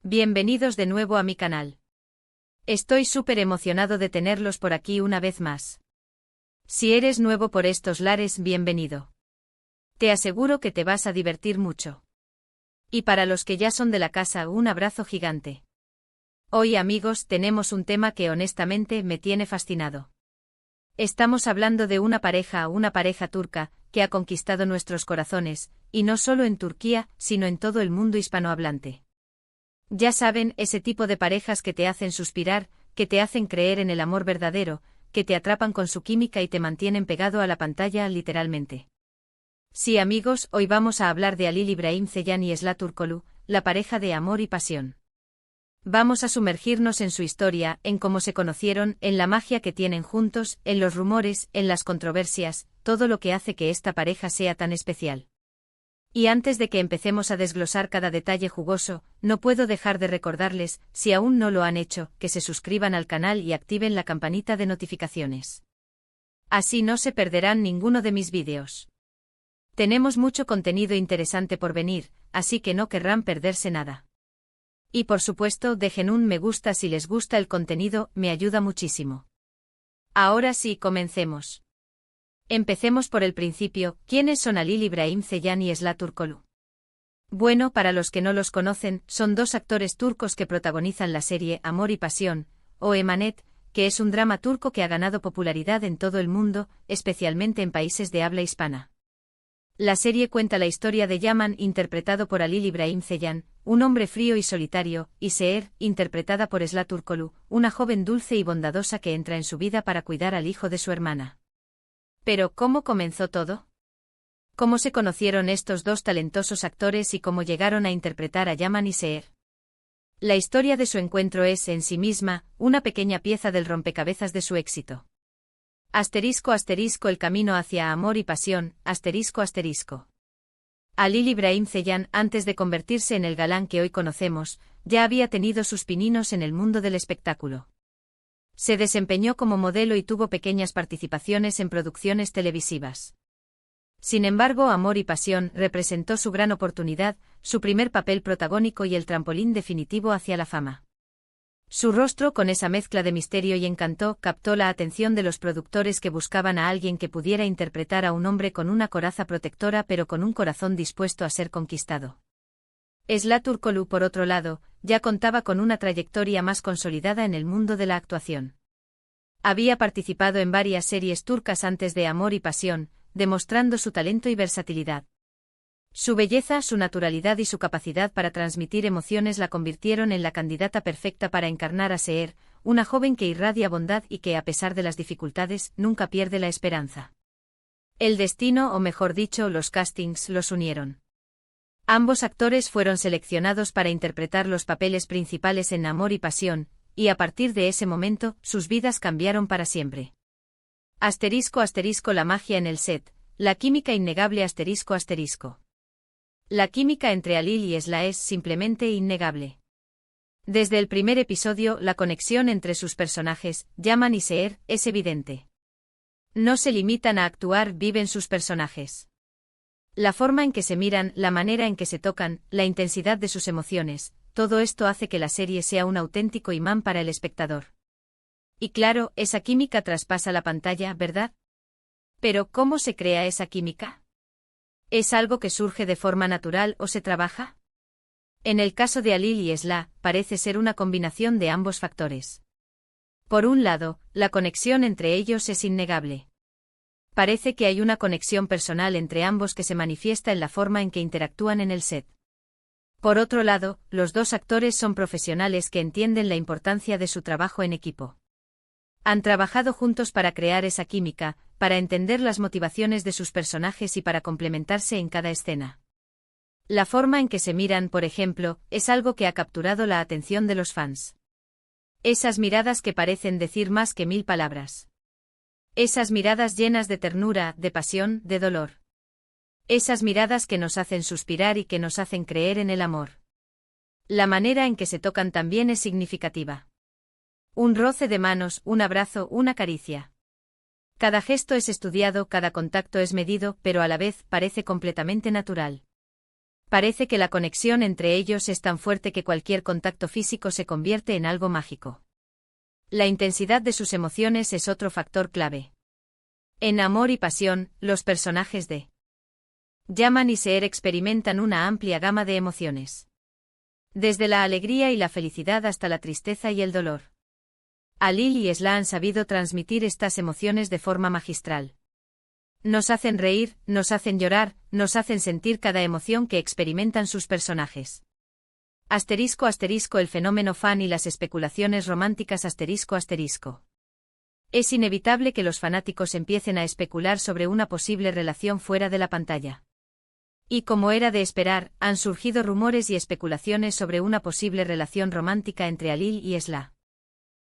Bienvenidos de nuevo a mi canal. Estoy súper emocionado de tenerlos por aquí una vez más. Si eres nuevo por estos lares, bienvenido. Te aseguro que te vas a divertir mucho. Y para los que ya son de la casa, un abrazo gigante. Hoy, amigos, tenemos un tema que honestamente me tiene fascinado. Estamos hablando de una pareja turca, que ha conquistado nuestros corazones, y no solo en Turquía, sino en todo el mundo hispanohablante. Ya saben, ese tipo de parejas que te hacen suspirar, que te hacen creer en el amor verdadero, que te atrapan con su química y te mantienen pegado a la pantalla literalmente. Sí, amigos, hoy vamos a hablar de Halil İbrahim Ceylan y Esra Turkoglu, la pareja de amor y pasión. Vamos a sumergirnos en su historia, en cómo se conocieron, en la magia que tienen juntos, en los rumores, en las controversias, todo lo que hace que esta pareja sea tan especial. Y antes de que empecemos a desglosar cada detalle jugoso, no puedo dejar de recordarles, si aún no lo han hecho, que se suscriban al canal y activen la campanita de notificaciones. Así no se perderán ninguno de mis vídeos. Tenemos mucho contenido interesante por venir, así que no querrán perderse nada. Y por supuesto, dejen un me gusta si les gusta el contenido, me ayuda muchísimo. Ahora sí, comencemos. Empecemos por el principio. ¿Quiénes son Halil İbrahim Ceylan y Esra Turkoglu? Bueno, para los que no los conocen, son dos actores turcos que protagonizan la serie Amor y Pasión, o Emanet, que es un drama turco que ha ganado popularidad en todo el mundo, especialmente en países de habla hispana. La serie cuenta la historia de Yaman, interpretado por Halil İbrahim Ceylan, un hombre frío y solitario, y Seher, interpretada por Esra Turkoglu, una joven dulce y bondadosa que entra en su vida para cuidar al hijo de su hermana. Pero, ¿cómo comenzó todo? ¿Cómo se conocieron estos dos talentosos actores y cómo llegaron a interpretar a Yaman y Seher? La historia de su encuentro es, en sí misma, una pequeña pieza del rompecabezas de su éxito. *** El camino hacia amor y pasión, ***. Halil İbrahim Ceylan, antes de convertirse en el galán que hoy conocemos, ya había tenido sus pininos en el mundo del espectáculo. Se desempeñó como modelo y tuvo pequeñas participaciones en producciones televisivas. Sin embargo, Amor y Pasión representó su gran oportunidad, su primer papel protagónico y el trampolín definitivo hacia la fama. Su rostro, con esa mezcla de misterio y encanto, captó la atención de los productores que buscaban a alguien que pudiera interpretar a un hombre con una coraza protectora pero con un corazón dispuesto a ser conquistado. Esra Turkoglu, por otro lado, ya contaba con una trayectoria más consolidada en el mundo de la actuación. Había participado en varias series turcas antes de Amor y Pasión, demostrando su talento y versatilidad. Su belleza, su naturalidad y su capacidad para transmitir emociones la convirtieron en la candidata perfecta para encarnar a Seher, una joven que irradia bondad y que, a pesar de las dificultades, nunca pierde la esperanza. El destino, o mejor dicho, los castings, los unieron. Ambos actores fueron seleccionados para interpretar los papeles principales en Amor y Pasión, y a partir de ese momento, sus vidas cambiaron para siempre. *** La magia en el set, la química innegable ***. La química entre Halil y Esra es simplemente innegable. Desde el primer episodio, la conexión entre sus personajes, Yaman y Seher, es evidente. No se limitan a actuar, viven sus personajes. La forma en que se miran, la manera en que se tocan, la intensidad de sus emociones, todo esto hace que la serie sea un auténtico imán para el espectador. Y claro, esa química traspasa la pantalla, ¿verdad? Pero, ¿cómo se crea esa química? ¿Es algo que surge de forma natural o se trabaja? En el caso de Halil y Esra, parece ser una combinación de ambos factores. Por un lado, la conexión entre ellos es innegable. Parece que hay una conexión personal entre ambos que se manifiesta en la forma en que interactúan en el set. Por otro lado, los dos actores son profesionales que entienden la importancia de su trabajo en equipo. Han trabajado juntos para crear esa química, para entender las motivaciones de sus personajes y para complementarse en cada escena. La forma en que se miran, por ejemplo, es algo que ha capturado la atención de los fans. Esas miradas que parecen decir más que 1000 palabras. Esas miradas llenas de ternura, de pasión, de dolor. Esas miradas que nos hacen suspirar y que nos hacen creer en el amor. La manera en que se tocan también es significativa. Un roce de manos, un abrazo, una caricia. Cada gesto es estudiado, cada contacto es medido, pero a la vez parece completamente natural. Parece que la conexión entre ellos es tan fuerte que cualquier contacto físico se convierte en algo mágico. La intensidad de sus emociones es otro factor clave. En Amor y Pasión, los personajes de Yaman y Seher experimentan una amplia gama de emociones. Desde la alegría y la felicidad hasta la tristeza y el dolor. Alil y Esla han sabido transmitir estas emociones de forma magistral. Nos hacen reír, nos hacen llorar, nos hacen sentir cada emoción que experimentan sus personajes. *** El fenómeno fan y las especulaciones románticas ***. Es inevitable que los fanáticos empiecen a especular sobre una posible relación fuera de la pantalla. Y como era de esperar, han surgido rumores y especulaciones sobre una posible relación romántica entre Alil y Esla.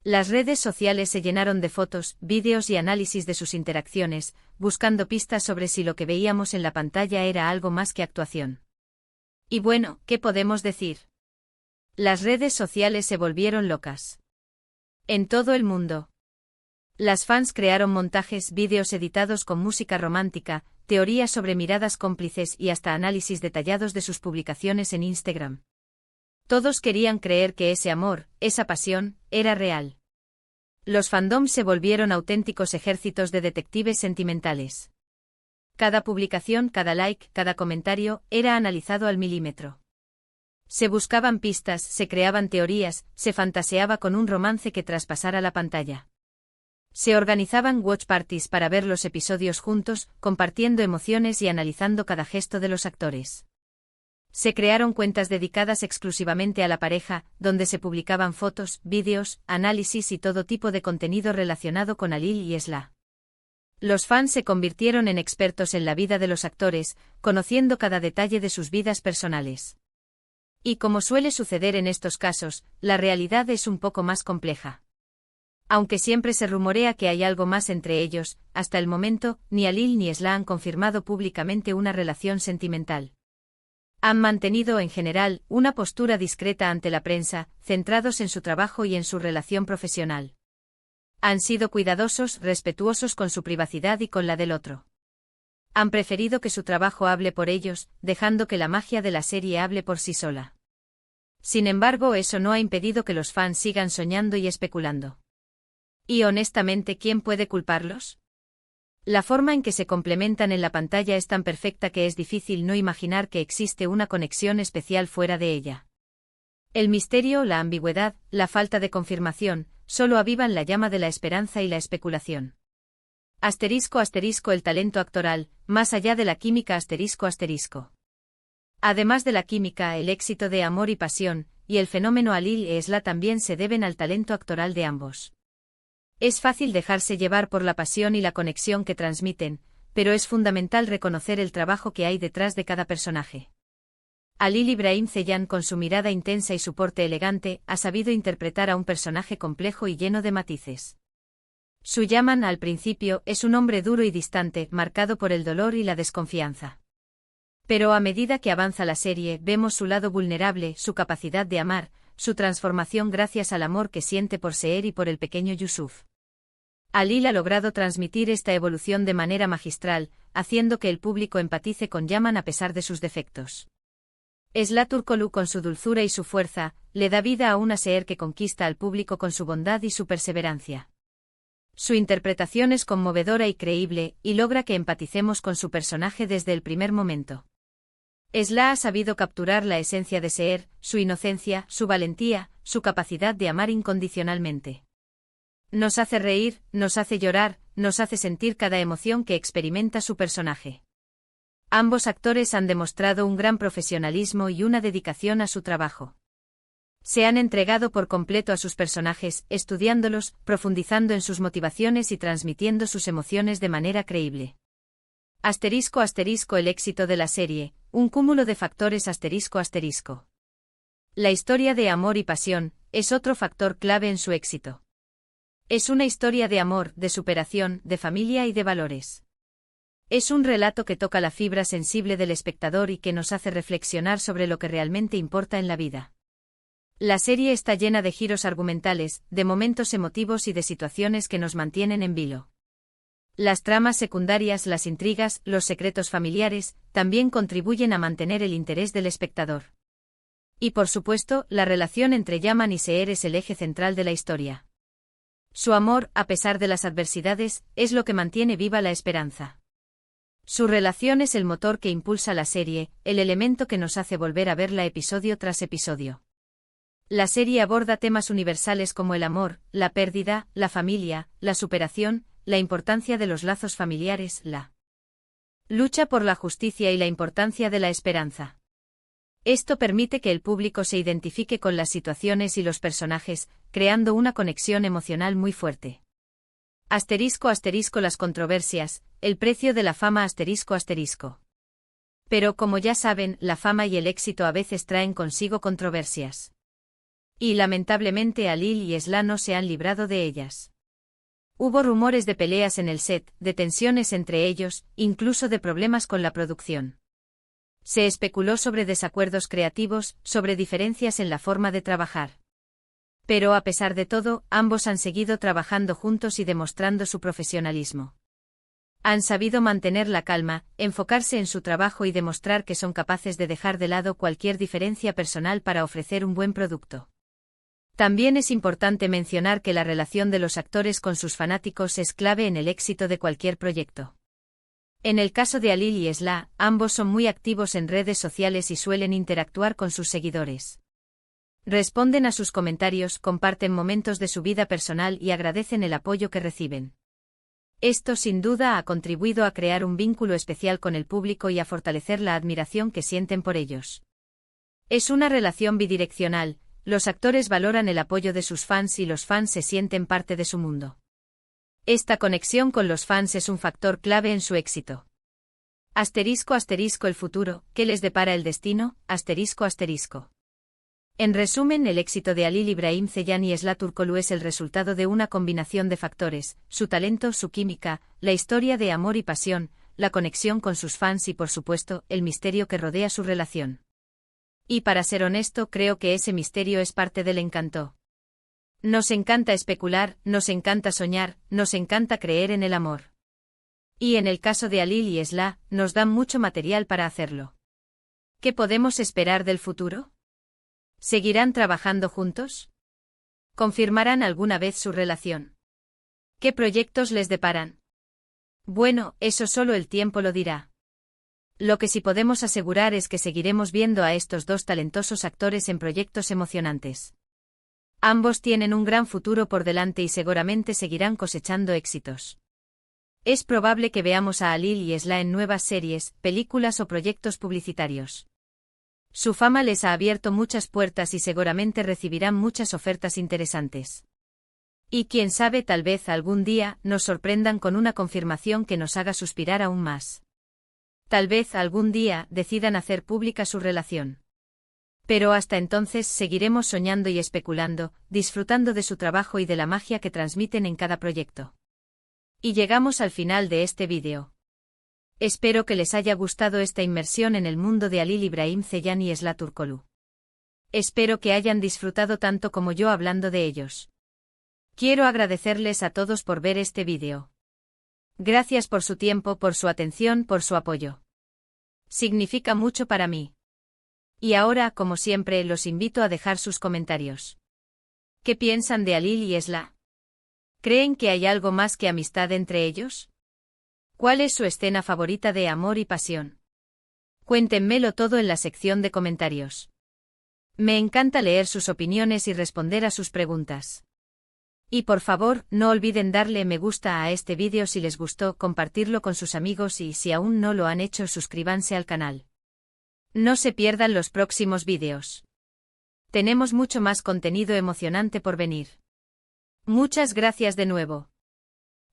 Las redes sociales se llenaron de fotos, vídeos y análisis de sus interacciones, buscando pistas sobre si lo que veíamos en la pantalla era algo más que actuación. Y bueno, ¿qué podemos decir? Las redes sociales se volvieron locas. En todo el mundo. Las fans crearon montajes, vídeos editados con música romántica, teorías sobre miradas cómplices y hasta análisis detallados de sus publicaciones en Instagram. Todos querían creer que ese amor, esa pasión, era real. Los fandoms se volvieron auténticos ejércitos de detectives sentimentales. Cada publicación, cada like, cada comentario, era analizado al milímetro. Se buscaban pistas, se creaban teorías, se fantaseaba con un romance que traspasara la pantalla. Se organizaban watch parties para ver los episodios juntos, compartiendo emociones y analizando cada gesto de los actores. Se crearon cuentas dedicadas exclusivamente a la pareja, donde se publicaban fotos, vídeos, análisis y todo tipo de contenido relacionado con Alil y Esla. Los fans se convirtieron en expertos en la vida de los actores, conociendo cada detalle de sus vidas personales. Y como suele suceder en estos casos, la realidad es un poco más compleja. Aunque siempre se rumorea que hay algo más entre ellos, hasta el momento, ni Alil ni Esla han confirmado públicamente una relación sentimental. Han mantenido en general una postura discreta ante la prensa, centrados en su trabajo y en su relación profesional. Han sido cuidadosos, respetuosos con su privacidad y con la del otro. Han preferido que su trabajo hable por ellos, dejando que la magia de la serie hable por sí sola. Sin embargo, eso no ha impedido que los fans sigan soñando y especulando. Y honestamente, ¿quién puede culparlos? La forma en que se complementan en la pantalla es tan perfecta que es difícil no imaginar que existe una conexión especial fuera de ella. El misterio, la ambigüedad, la falta de confirmación, solo avivan la llama de la esperanza y la especulación. *** El talento actoral, más allá de la química ***. Además de la química, el éxito de Amor y Pasión, y el fenómeno Alil e Esla también se deben al talento actoral de ambos. Es fácil dejarse llevar por la pasión y la conexión que transmiten, pero es fundamental reconocer el trabajo que hay detrás de cada personaje. Alil Ibrahim Ceylan, con su mirada intensa y su porte elegante, ha sabido interpretar a un personaje complejo y lleno de matices. Su Yaman, al principio, es un hombre duro y distante, marcado por el dolor y la desconfianza. Pero a medida que avanza la serie, vemos su lado vulnerable, su capacidad de amar, su transformación gracias al amor que siente por Seher y por el pequeño Yusuf. Alil ha logrado transmitir esta evolución de manera magistral, haciendo que el público empatice con Yaman a pesar de sus defectos. Esla Turkoglu, con su dulzura y su fuerza, le da vida a una Seher que conquista al público con su bondad y su perseverancia. Su interpretación es conmovedora y creíble, y logra que empaticemos con su personaje desde el primer momento. Esla ha sabido capturar la esencia de Seher, su inocencia, su valentía, su capacidad de amar incondicionalmente. Nos hace reír, nos hace llorar, nos hace sentir cada emoción que experimenta su personaje. Ambos actores han demostrado un gran profesionalismo y una dedicación a su trabajo. Se han entregado por completo a sus personajes, estudiándolos, profundizando en sus motivaciones y transmitiendo sus emociones de manera creíble. *** El éxito de la serie, un cúmulo de factores ***. La historia de Amor y Pasión es otro factor clave en su éxito. Es una historia de amor, de superación, de familia y de valores. Es un relato que toca la fibra sensible del espectador y que nos hace reflexionar sobre lo que realmente importa en la vida. La serie está llena de giros argumentales, de momentos emotivos y de situaciones que nos mantienen en vilo. Las tramas secundarias, las intrigas, los secretos familiares, también contribuyen a mantener el interés del espectador. Y por supuesto, la relación entre Yaman y Seher es el eje central de la historia. Su amor, a pesar de las adversidades, es lo que mantiene viva la esperanza. Su relación es el motor que impulsa la serie, el elemento que nos hace volver a verla episodio tras episodio. La serie aborda temas universales como el amor, la pérdida, la familia, la superación, la importancia de los lazos familiares, la lucha por la justicia y la importancia de la esperanza. Esto permite que el público se identifique con las situaciones y los personajes, creando una conexión emocional muy fuerte. Asterisco asterisco las controversias, el precio de la fama asterisco asterisco. Pero como ya saben, la fama y el éxito a veces traen consigo controversias. Y lamentablemente Alil y Esla no se han librado de ellas. Hubo rumores de peleas en el set, de tensiones entre ellos, incluso de problemas con la producción. Se especuló sobre desacuerdos creativos, sobre diferencias en la forma de trabajar. Pero a pesar de todo, ambos han seguido trabajando juntos y demostrando su profesionalismo. Han sabido mantener la calma, enfocarse en su trabajo y demostrar que son capaces de dejar de lado cualquier diferencia personal para ofrecer un buen producto. También es importante mencionar que la relación de los actores con sus fanáticos es clave en el éxito de cualquier proyecto. En el caso de Alil y Esla, ambos son muy activos en redes sociales y suelen interactuar con sus seguidores. Responden a sus comentarios, comparten momentos de su vida personal y agradecen el apoyo que reciben. Esto sin duda ha contribuido a crear un vínculo especial con el público y a fortalecer la admiración que sienten por ellos. Es una relación bidireccional. Los actores valoran el apoyo de sus fans y los fans se sienten parte de su mundo. Esta conexión con los fans es un factor clave en su éxito. Asterisco asterisco el futuro, ¿qué les depara el destino? Asterisco asterisco. En resumen, el éxito de Alil Ibrahim Ceylan y Esla Turkoglu es el resultado de una combinación de factores: su talento, su química, la historia de amor y pasión, la conexión con sus fans y por supuesto, el misterio que rodea su relación. Y para ser honesto, creo que ese misterio es parte del encanto. Nos encanta especular, nos encanta soñar, nos encanta creer en el amor. Y en el caso de Alil y Esla, nos dan mucho material para hacerlo. ¿Qué podemos esperar del futuro? ¿Seguirán trabajando juntos? ¿Confirmarán alguna vez su relación? ¿Qué proyectos les deparan? Bueno, eso solo el tiempo lo dirá. Lo que sí podemos asegurar es que seguiremos viendo a estos dos talentosos actores en proyectos emocionantes. Ambos tienen un gran futuro por delante y seguramente seguirán cosechando éxitos. Es probable que veamos a Alil y Esla en nuevas series, películas o proyectos publicitarios. Su fama les ha abierto muchas puertas y seguramente recibirán muchas ofertas interesantes. Y quién sabe, tal vez algún día nos sorprendan con una confirmación que nos haga suspirar aún más. Tal vez algún día decidan hacer pública su relación. Pero hasta entonces seguiremos soñando y especulando, disfrutando de su trabajo y de la magia que transmiten en cada proyecto. Y llegamos al final de este vídeo. Espero que les haya gustado esta inmersión en el mundo de Alil Ibrahim Ceylan y Esla Turkoglu. Espero que hayan disfrutado tanto como yo hablando de ellos. Quiero agradecerles a todos por ver este vídeo. Gracias por su tiempo, por su atención, por su apoyo. Significa mucho para mí. Y ahora, como siempre, los invito a dejar sus comentarios. ¿Qué piensan de Alil y Esla? ¿Creen que hay algo más que amistad entre ellos? ¿Cuál es su escena favorita de amor y pasión? Cuéntenmelo todo en la sección de comentarios. Me encanta leer sus opiniones y responder a sus preguntas. Y por favor, no olviden darle me gusta a este vídeo si les gustó, compartirlo con sus amigos y si aún no lo han hecho, suscríbanse al canal. No se pierdan los próximos vídeos. Tenemos mucho más contenido emocionante por venir. Muchas gracias de nuevo.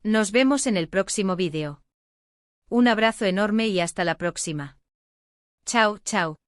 Nos vemos en el próximo vídeo. Un abrazo enorme y hasta la próxima. Chao, chao.